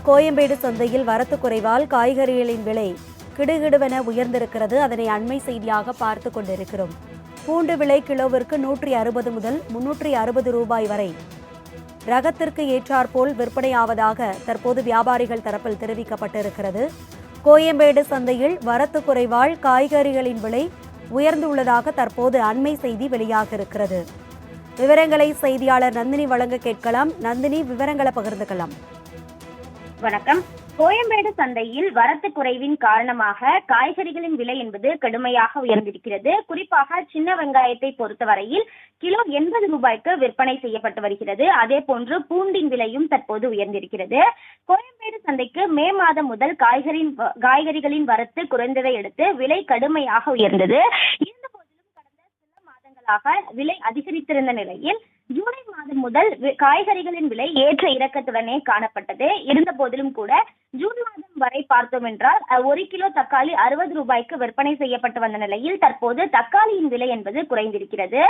கோயம்பேடு சந்தையில் வரத்து குறைவால் காய்கறிகளின் விலை கிடுகிடுவென உயர்ந்திருக்கிறது. அதனை அண்மை செய்தியாக பார்த்து கொண்டிருக்கிறோம். பூண்டு விலை கிலோவிற்கு 160 முதல் 360 ரூபாய் வரை ரகத்திற்கு ஏற்றாற்போல் விற்பனையாவதாக தற்போது வியாபாரிகள் தரப்பில் தெரிவிக்கப்பட்டிருக்கிறது. கோயம்பேடு சந்தையில் வரத்து குறைவால் காய்கறிகளின் விலை உயர்ந்துள்ளதாக தற்போது அண்மை செய்தி வெளியாக இருக்கிறது. விவரங்களை செய்தியாளர் நந்தினி வழங்க கேட்கலாம். நந்தினி, விவரங்களை பகிர்ந்துக்கலாம். வணக்கம். கோயம்பேடு சந்தையில் வரத்து குறைவின் காரணமாக காய்கறிகளின் விலை என்பது கடுமையாக உயர்ந்திருக்கிறது. குறிப்பாக சின்ன வெங்காயத்தை பொறுத்தவரையில் கிலோ 80 ரூபாய்க்கு விற்பனை செய்யப்பட்டு வருகிறது. அதே போன்று பூண்டின் விலையும் தற்போது உயர்ந்திருக்கிறது. கோயம்பேடு சந்தைக்கு மே மாதம் முதல் காய்கறிகளின் வரத்து குறைந்ததை அடுத்து விலை கடுமையாக உயர்ந்தது. இருந்த போதிலும் கடந்த சில மாதங்களாக விலை அதிகரித்திருந்த நிலையில் ஜூலை மாதம் முதல் காய்கறிகளின் விலை ஏற்ற இறக்கத்துடனே காணப்பட்டது. இருந்த போதிலும் கூட ஜூன் மாதம் வரை பார்த்தோம் என்றால் 1 கிலோ தக்காளி 60 ரூபாய்க்கு விற்பனை செய்யப்பட்டு வந்த நிலையில் தற்போது தக்காளியின் விலை என்பது குறைந்திருக்கிறது.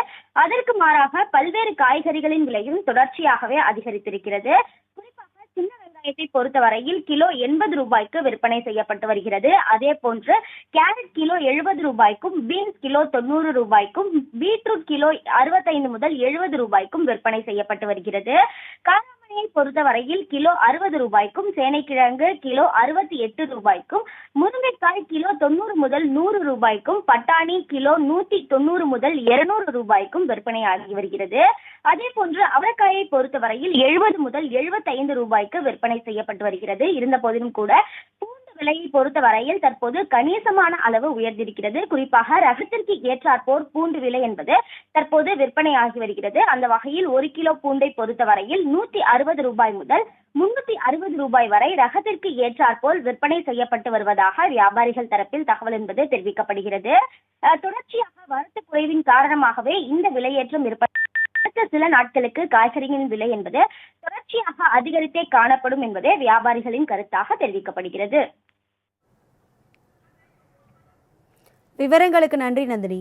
அதற்கு மாறாக பல்வேறு காய்கறிகளின் விலையும் தொடர்ச்சியாகவே அதிகரித்திருக்கிறது. குறிப்பாக சின்ன வெங்காயத்தை பொறுத்தவரையில் கிலோ 80 ரூபாய்க்கு விற்பனை செய்யப்பட்டு வருகிறது. அதே போன்று கேரட் கிலோ 70 ரூபாய்க்கும், பீன்ஸ் கிலோ 90 ரூபாய்க்கும், பீட்ரூட் கிலோ 65 முதல் 70 ரூபாய்க்கும் விற்பனை செய்யப்பட்டு வருகிறது. காராமணியை பொறுத்தவரையில் கிலோ 60 ரூபாய்க்கும், சேனைக்கிழங்கு கிலோ 68 ரூபாய்க்கும், முருங்கைக்காய் கிலோ 90 முதல் 100 ரூபாய்க்கும், பட்டாணி கிலோ 190 முதல் 200 ரூபாய்க்கும் விற்பனையாகி வருகிறது. அதே போன்று அவரைக்காயை பொறுத்தவரையில் 70 முதல் 75 ரூபாய்க்கு விற்பனை செய்யப்பட்டு வருகிறது. இருந்த போதிலும் கூட பூண்டு விலையை பொறுத்தவரையில் தற்போது கணிசமான அளவு உயர்ந்திருக்கிறது. குறிப்பாக ரகத்திற்கு ஏற்றாற்போர் பூண்டு விலை என்பது தற்போது விற்பனையாகி வருகிறது. அந்த வகையில் 1 கிலோ பூண்டை பொறுத்தவரையில் 160 ரூபாய் முதல் 360 ரூபாய் வரை ரகத்திற்கு ஏற்றாற்போல் விற்பனை செய்யப்பட்டு வருவதாக வியாபாரிகள் தரப்பில் தகவல் என்பது தெரிவிக்கப்படுகிறது. தொடர்ச்சியாக வரத்து குறைவின் காரணமாகவே இந்த விலையேற்றம் இருப்பது அடுத்த சில நாட்களுக்கு காய்கறிகளின் விலை என்பது தொடர்ச்சியாக அதிகரித்தே காணப்படும் என்பதே வியாபாரிகளின் கருத்தாக தெரிவிக்கப்படுகிறது. விவரங்களுக்கு நன்றி நந்தினி.